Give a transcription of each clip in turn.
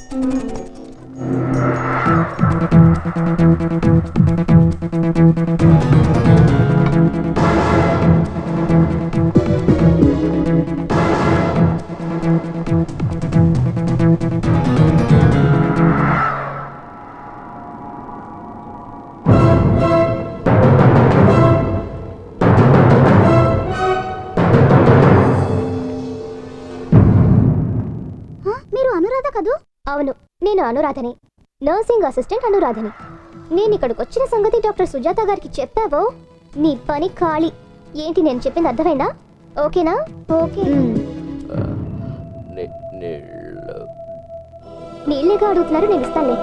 మీరు అనురాధ కదూ? అవును, నేను అనురాధని, నర్సింగ్ అసిస్టెంట్ అనురాధని. నేను ఇక్కడికి వచ్చిన సంగతి డాక్టర్ సుజాత గారికి చెప్పావో నీ పని ఖాళీ. ఏంటి నేను చెప్పింది అర్థమైందా? ఓకేనా? ఓకే. నీళ్ళేగా అడుగుతున్నారు, నేను ఇస్తానులే.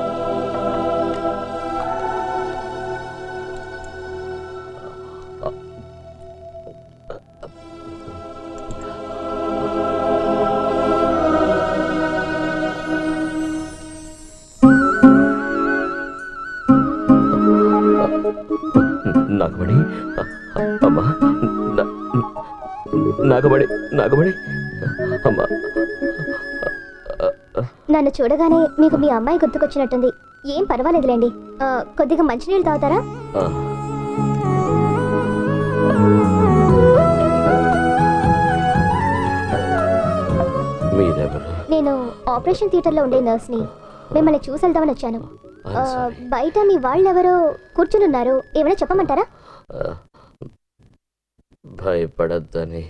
నాగమణి, అమ్మా, నాగమణి, నాగమణి, అమ్మా. నన్ను చూడగానే మీకు మీ అమ్మాయి గుర్తుకొచ్చినట్టుంది. ఏం పర్వాలేదులేండి. కొద్దిగా మంచినీళ్ళు తాగుతారా? నేను ఆపరేషన్ థియేటర్లో ఉండే నర్స్ని. మిమ్మల్ని చూసి వెళ్దామని వచ్చాను. బయట మీ వాళ్ళెవరో కూర్చుని ఉన్నారు, ఏమైనా చెప్పమంటారా? భయపడద్దని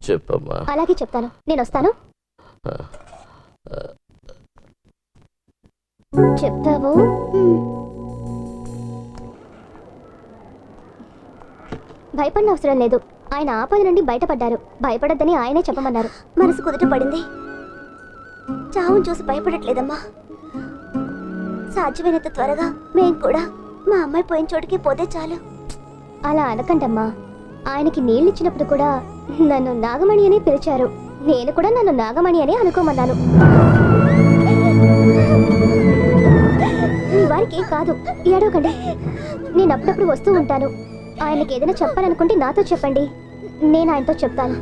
చెప్పమ్మా. అలాగే చెప్తాను, నేను వస్తాను. చెప్తావు? భయపడిన అవసరం లేదు. ఆయన ఆపద నుండి బయటపడ్డారు. భయపడద్దని ఆయనే చెప్పమన్నారు. మనసు కుదుట పడింది. చావును చూసి భయపడట్లేదమ్మా. సాధ్యమైనంత త్వరగా మేం కూడా మా అమ్మాయి పోయిన చోటుకి పోతే చాలు. అలా అనకండమ్మా. ఆయనకి నీళ్ళు ఇచ్చినప్పుడు కూడా నన్ను నాగమణి అని పిలిచారు. నేను కూడా నన్ను నాగమణి అని అనుకోమన్నాను. మీ వారికి ఏం కాదు, ఏడవకండి. నేను అప్పుడప్పుడు వస్తూ ఉంటాను. ఆయనకి ఏదైనా చెప్పాలనుకుంటే నాతో చెప్పండి, నేను ఆయనతో చెప్తాను.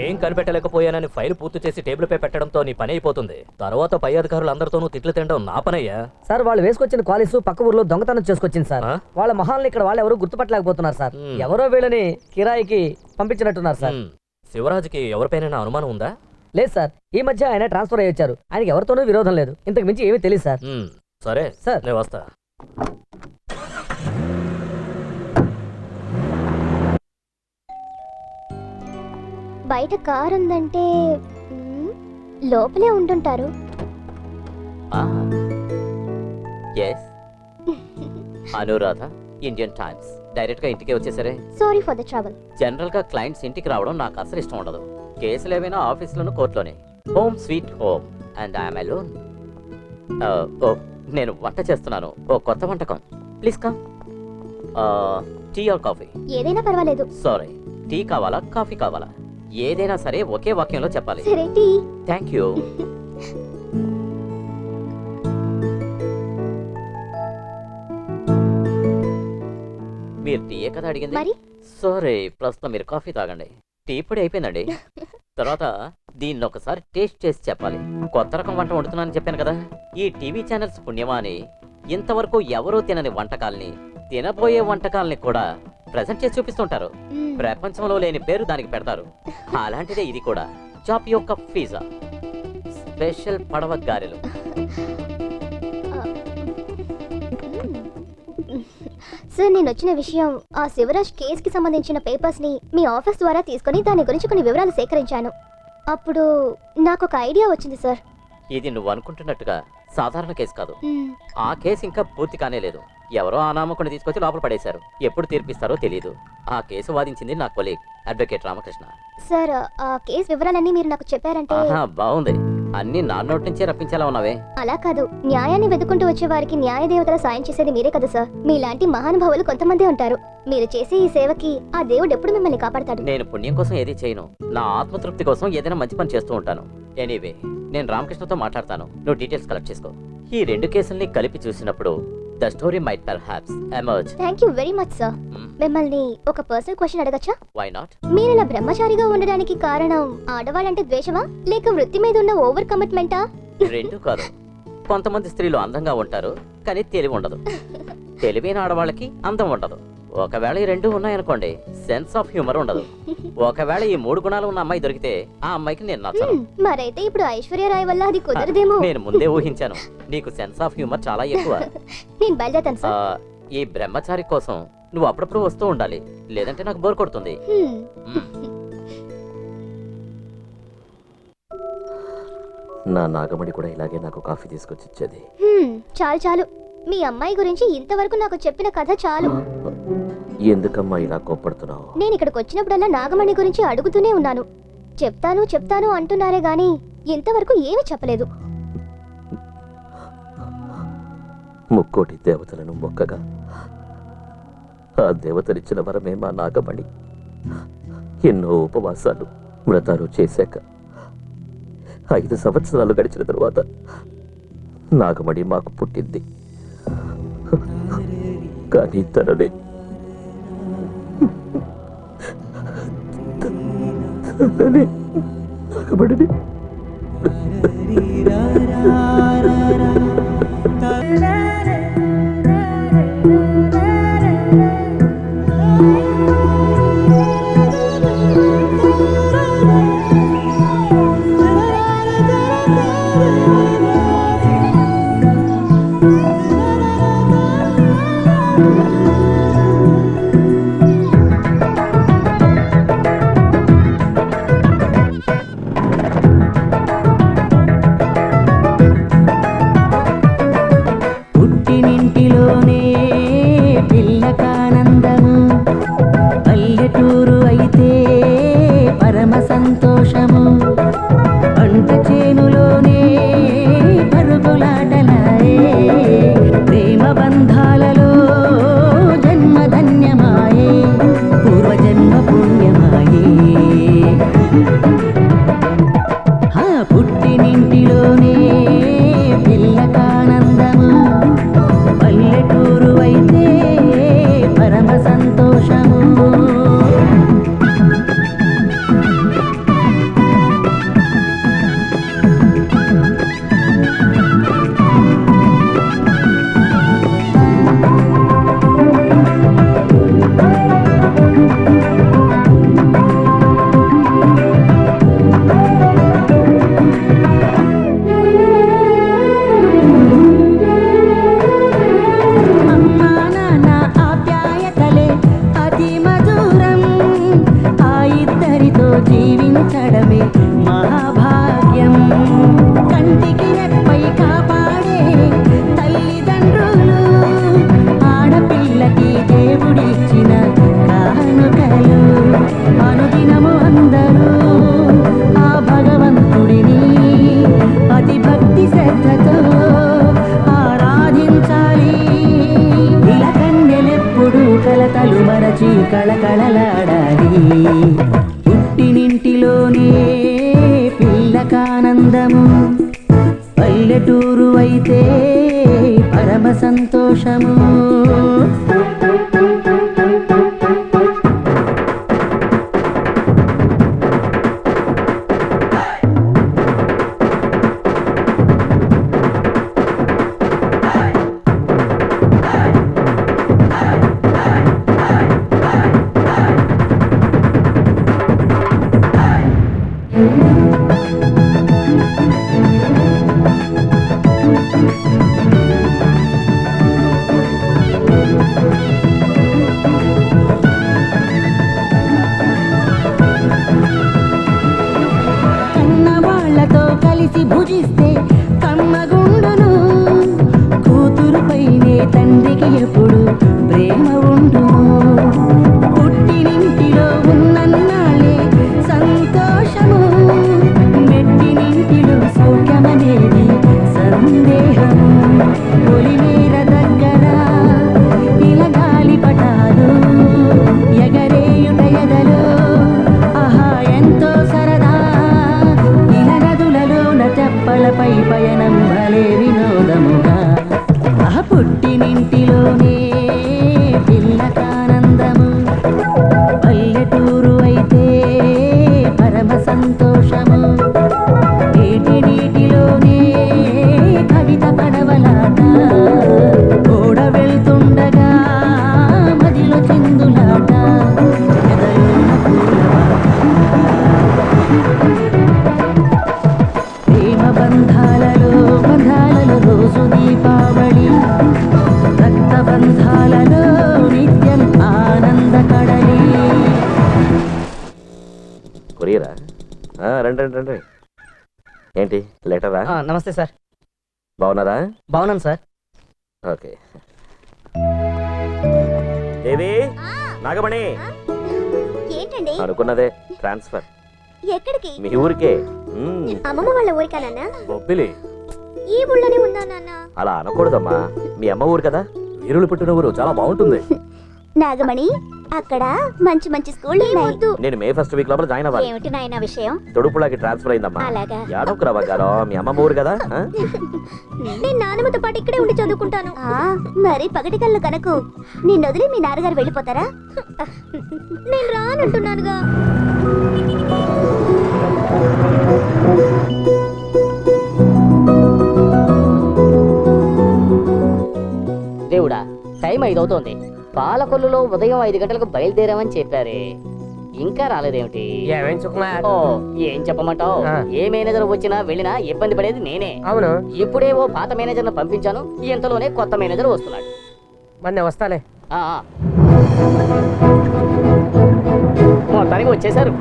ఏం కనిపెట్టలేకపోయానని ఫైల్ పూర్తి చేసి టేబుల్పై పెట్టడంతో నీ పని అయిపోతుంది. తర్వాత పై అధికారులు అందరితోనూ తిట్లు తినడం నా పనయ్యా. సార్, వాళ్ళు వేసుకొచ్చిన కాలేజ్ పక్క ఊర్లో దొంగతనం చేసుకొచ్చింది సార్. వాళ్ళ మొహాలను ఇక్కడ వాళ్ళు ఎవరు గుర్తుపట్టలేకపోతున్నారు సార్. ఎవరో వీళ్ళని కిరాయికి పంపించినట్టున్నారు సార్. శివరాజుకి ఎవరిపైన అనుమానం ఉందా? లేదు సార్, ఈ మధ్య ఆయన ట్రాన్స్ఫర్ అయ్యి వచ్చారు. ఆయనకి ఎవరితోనూ విరోధం లేదు. ఇంతకు మించి ఏమీ తెలియదు సార్. సరే సార్, నేను వస్తా. బయట కారు ఉందంటే లోపలే ఉంటుంటారు. Anuradha, Indian times. డైరెక్ట్ గా ఇంటికి వచ్చేసరే. Sorry for the trouble. General గా క్లయింట్స్ ఇంటికి రావడం నాకు అసలు ఇష్టం ఉండదు. కేసులు ఏమైనా ఆఫీసులోను, కోర్టులోనే. Home sweet home and I'm alone. ఓ, నేను వంట చేస్తున్నాను. ఓ కొత్త వంటకం. Please come. Tea or coffee? ఏదైనా పర్వాలేదు. సారీ, టీ కావాలా కాఫీ కావాలా? ఏదైనా సరే ఒకే వాక్యంలో చెప్పాలి. సరే, టీ. Thank you. మీరు టీయే కదా అడిగింది? మరి సారీ, ప్రస్తుతం మీరు కాఫీ తాగండి. టీ పొడి అయిపోయిందండి. తర్వాత దీన్ని ఒకసారి టేస్ట్ చేసి చెప్పాలి. కొత్త రకం వంట వండుతున్నానని చెప్పాను కదా. ఈ టీవీ ఛానల్స్ పుణ్యమా అని ఇంతవరకు ఎవరూ తినని వంటకాల్ని, తినబోయే వంటకాల్ని కూడా ప్రెజెంట్ చేసి చూపిస్తుంటారు. ప్రపంచంలో లేని పేరు దానికి పెడతారు. అలాంటిదే ఇది కూడా. చాప్ యొక్క పిజ్జా, స్పెషల్ పడవ గారెలు. సార్, నేను వచ్చిన విషయం, ఆ శివరాజ్ కేసుకి సంబంధించిన పేపర్స్ని మీ ఆఫీస్ ద్వారా తీసుకొని దాని గురించి కొన్ని వివరాలు సేకరించాను. అప్పుడు నాకు ఒక ఐడియా వచ్చింది సార్. ఇది నువ్వు అనుకుంటున్నట్టుగా సాధారణ కేసు కాదు. ఆ కేసు ఇంకా పూర్తి కానే లేదు. ఎవరో అనామకుని తీసుకొచ్చి లోపల పడేశారు. ఎప్పుడు తీర్పిస్తారో తెలియదు. ఆ కేసు వాదించింది నా కొలీగ్ అడ్వకేట్ రామకృష్ణ. సార్, ఆ కేసు వివరాలన్నీ మీరు నాకు చెప్పారంటే. బాగుంది. అన్ని నా నోటి నుంచే రప్పించేలా ఉన్నావే. అలా కాదు, న్యాయాన్ని వెతుకుంటూ వచ్చే వారికి న్యాయ దేవతల సాయం చేసేది మీరే కదా సార్. మీలాంటి మహానుభావులు కొంతమంది ఉంటారు. మీరు చేసే ఈ సేవకి ఆ దేవుడు ఎప్పుడు మిమ్మల్ని కాపాడతాడు. నేను పుణ్యం కోసం ఏది చేయను. నా ఆత్మతృప్తి కోసం ఏదైనా మంచి పని చేస్తూ ఉంటాను. ఎనీవే, నేను రామకృష్ణతో మాట్లాడతాను. నువ్వు డీటెయిల్స్ కలెక్ట్ చేసుకో. ఈ రెండు కేసుల్ని కలిపి చూసినప్పుడు the story might perhaps emerge. Thank you very much sir. మిమ్మల్ని ఒక పర్సనల్ క్వశ్చన్ అడగచ్చా? Why not? మీరు ఇలా బ్రహ్మచారిగా ఉండడానికి కారణం ఆడవాళ్ళంటే ద్వేషమా లేక వృత్తి మీద ఉన్న ఓవర్ కమిట్మెంటా? రెండు కాదు. కొంతమంది స్త్రీలు అందంగా ఉంటారు కానీ తెలివి ఉండదు. తెలివైన ఆడవాళ్ళకి అందం ఉండదు. ఒకవేళ ఈ రెండు ఉన్నాయనుకోండి, సెన్స్ ఆఫ్ హ్యూమర్ ఉండదు. ఒకవేళ ఈ 3 గుణాలు ఉన్న అమ్మాయి దొరికితే ఆ అమ్మాయికి నేను నచ్చను. మరైతే ఇప్పుడు ఐశ్వర్య రాయ్ వల్ల అది కుదరదేమో. నేను ముందే ఊహించాను, నీకు సెన్స్ ఆఫ్ హ్యూమర్ చాలా ఎక్కువ. నేను బయలుదేరుతాను సార్. ఈ బ్రహ్మచారి కోసం నువ్వు అప్పుడప్పుడు వస్తూ ఉండాలి, లేదంటే నాకు బోర్ కొడుతుంది. నా నాగమణి కూడా ఇలాగే నాకు కాఫీ తీసుకొచ్చి ఇచ్చేది. చాలు చాలు, మీ అమ్మాయి గురించి ఇంతవరకు నాకు చెప్పిన కథ చాలు. ఎందుకమ్మా ఇలా కోప్పడుతున్నావు? నేను ఇక్కడికి వచ్చినప్పుడల్లా నాగమణి గురించి అడుగుతూనే ఉన్నాను. చెప్తాను చెప్తాను అంటున్నారే గాని ఇంతవరకు ఏమీ చెప్పలేదు. ముక్కోటి దేవతలను మొక్కగా ఆ దేవతలిచ్చిన వరమే మా నాగమణి. ఎన్నో ఉపవాసాలు వ్రతాలు చేశాక 5 సంవత్సరాలు గడిచిన తరువాత నాగమణి మాకు పుట్టింది. కానీ తననే నాగమణిని పుట్టినింటిలోనే పిల్లకానందము, పల్లెటూరు అయితే పరమ సంతోషము, పంట చేనులోనే పరుగులాటలాయే, ప్రేమ బంధాలలో జన్మధన్యమాయే, పూర్వజన్మ పుణ్యమాయే. పుట్టినింటిలోనే పిల్లకానందము, పల్లెటూరు అయితే పరమ సంతోషము. జీవించడమే మహాభాగ్యం. కంటికి రెప్పై కాపాడే తల్లిదండ్రులు, ఆడపిల్లకి దేవుడిచ్చిన కానుకలు. అనుదినము అందరూ ఆ భగవంతుడిని అతి భక్తి శ్రద్ధతో ఆరాధించాలి. ఇలా కన్నెలెప్పుడు కలతలు మరచి కళకళలాడాలి. పుట్టినింటిలోనే పిల్లకానందము, పల్లెటూరు అయితే పరమ సంతోషము. కన్నవాళ్లతో కలిసి భుజిస్తే కమ్మగుండును, కూతురుపైనే తండ్రికి ఎప్పుడు ప్రేమ ఉండును. పుట్టినింటిలో ఉన్నన్నాళ్ళే సంతోషము, రండి రండి రండి. ఏంటి లెటరా? నమస్తే సార్. బాగున్నారా? బాగున్నాను సార్. ఓకే. దేవి, నాగమణి, ఏంటండి? అనుకున్నదే ట్రాన్స్ఫర్ ఎక్కడికి? మీ ఊరికే. అమ్మమ్మ వాళ్ళ ఊరికా నాన్న? బొబ్బిలి. ఈ ఊళ్ళోనే ఉందా నాన్న? అలా అనకూడదమ్మా, మీ అమ్మ ఊరు కదా. వీరులు పుట్టిన ఊరు చాలా బాగుంటుంది. నాగమణి, అక్కడ మంచి మంచి స్కూళ్ళు ఉన్నాయి. నేను మే ఫస్ట్ వీక్ లోపల జాయిన్ అవ్వాలి. ఏమిటి నాయన విషయం? తొడుపులాకి ట్రాన్స్ఫర్ అయిందమ్మా. అలాగా? యాడవకురా బంగారం, మీ అమ్మ ఊరు కదా. నేను నాన్నమ్మతో పాటు ఇక్కడే ఉండి చదువుకుంటాను. మరి పగటి కళ్ళు కనుక నిన్ను వదిలి మీ నాన్నగారు వెళ్ళిపోతారా? నేను రానంటున్నానుగా. దేవుడా, టైం 5 అవుతోంది. పాలకొల్లులో ఉదయం 5 గంటలకు బయలుదేరామని చెప్పారే, ఇంకా రాలేదేమిటి? ఓ, ఏం చెప్పమంటావు? ఏ మేనేజర్ వచ్చినా వెళ్ళినా ఇబ్బంది పడేది నేనే. అవును. ఇప్పుడే ఓ పాత మేనేజర్ ను పంపించాను, ఇంతలోనే కొత్త మేనేజర్ వస్తున్నాడు. మరి వస్తాలే. మొత్తానికి వచ్చేసారు.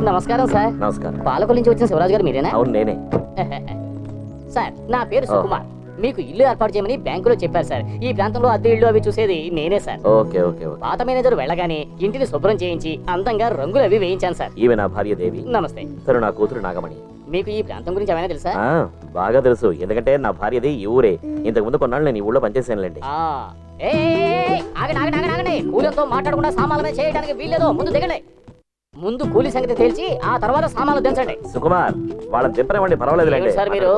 నమస్కారం సార్. నమస్కారం. పాలకొల్లు నుంచి వచ్చిన శివరాజు గారు మీరేనా? అవును నేనే. సార్, నా పేరు సుకుమార్. మీకు ఇల్లు ఏర్పాటు చేయమని బ్యాంకులో చెప్పారు సార్. ఈ ప్రాంతంలో అద్దె ఇల్లు అవి చూసేది నేనే సార్. Okay okay okay. పాత మేనేజర్ వెళ్ళగానే ఇంటిని శుభ్రం చేయించి అందంగా రంగులు అవి వేయించాను సార్. ఈమె నా భార్య దేవి. నమస్తే. తను నా కూతురు నాగమణి. మీకు ఈ ప్రాంతం గురించి ఏమైనా తెలుసా? బాగా తెలుసు, ఎందుకంటే నా భార్యది ఈ ఊరే. ఇంతకు ముందు కొన్నాళ్ళు నేను ఈ ఊళ్ళో పనిచేసానులేండి. ఆగండి. కూలీలతో మాట్లాడకుండా సామాన్ల మీద చేయడానికి వీల్లేదో, ముందు దిగండి. ముందు కూలీ సంగతి తేల్చి ఆ తర్వాత సామాన్లు దించండి. సుకుమార్, వాళ్ళని దింపనివ్వండి, పర్వాలేదు సార్, మీరు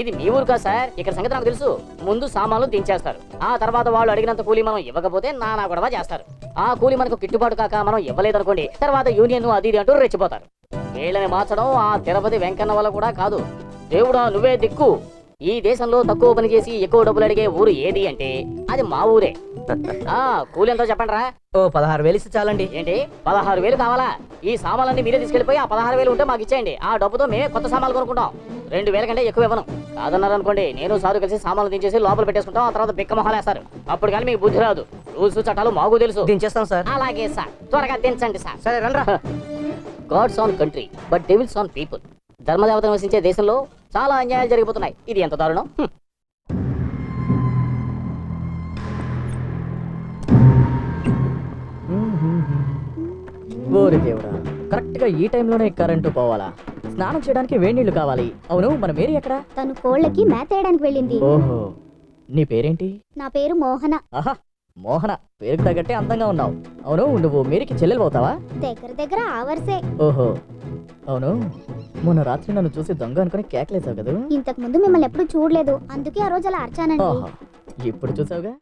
ఇది మీ ఊరు కాదు సార్. ఇక్కడ సంగతి నాకు తెలుసు. ముందు సామాన్లు దించేస్తారు, ఆ తర్వాత వాళ్ళు అడిగినంత కూలీ మనం ఇవ్వకపోతే నానా గొడవ చేస్తారు. ఆ కూలీ మనకు గిట్టుబాటు కాక మనం ఇవ్వలేదనుకోండి, తర్వాత యూనియన్ అది ఇది అంటూ రెచ్చిపోతారు. వీళ్ళని మార్చడం ఆ తిరుపతి వెంకన్న వల్ల కూడా కాదు. దేవుడా నువ్వే దిక్కు. ఈ దేశంలో తక్కువ పని చేసి ఎక్కువ డబ్బులు అడిగే ఊరు ఏది అంటే అది మా ఊరే. కూలి ఎంతో చెప్పండి రా. 16,000 ఇస్తే చాలండి. ఏంటి 16,000 కావాలా? ఈ సామాన్లన్నీ మీరే తీసుకెళ్లిపోయి ఆ 16,000 ఉంటే మాకు ఇచ్చేయండి. ఆ డబ్బుతో మేమే కొత్త సామాన్లు కొనుక్కుంటాం. 2,000 కంటే ఎక్కువ ఇవ్వను. కాదన్నారు అనుకోండి, నేను సారు కలిసి సామాన్లు దించేసి లోపల పెట్టేసుకుంటాం. ఆ తర్వాత బిక్క మొహాలు వేస్తారు. అప్పుడు కానీ మీకు బుద్ధి రాదు. రూల్స్ చట్టాలు మాకు తెలుసు. దించేస్తాం సార్. అలాగే సార్, త్వరగా దించండి సార్. సరే రండ్రా. Gods on country but devils on people. ధర్మదేవత నివసించే దేశంలో చాలా అన్యాయాలు జరిగిపోతున్నాయి. ఇది ఎంత దారుణం! ఓరి దేవుడా, కరెక్ట్ గా ఈ టైంలోనే కరెంటు పోవాలా? స్నానం చేయడానికి వేడి నీళ్లు కావాలి. అవును, మన మేరీ ఎక్కడ? తను కోళ్ళకి మేత వేయడానికి వెళ్ళింది. ఓహో, నీ పేరేంటి? నా పేరు మోహన. ఆహా, మోహన, పేరుకు తగ్గట్టే అందంగా ఉన్నావు. అవును, నువ్వు మేరీకి చెల్లెలు అవుతావా? దగ్గర ఆ వరుసే. ఓహో, అవును, మొన్న రాత్రి నన్ను చూసి దొంగ అనుకుని కేకలేసావు కదా? ఇంతకు ముందు మిమ్మల్ని ఎప్పుడు చూడలేదు, అందుకే ఆ రోజు అలా అర్చానండి. ఆహా, ఇప్పుడు చూసావుగా.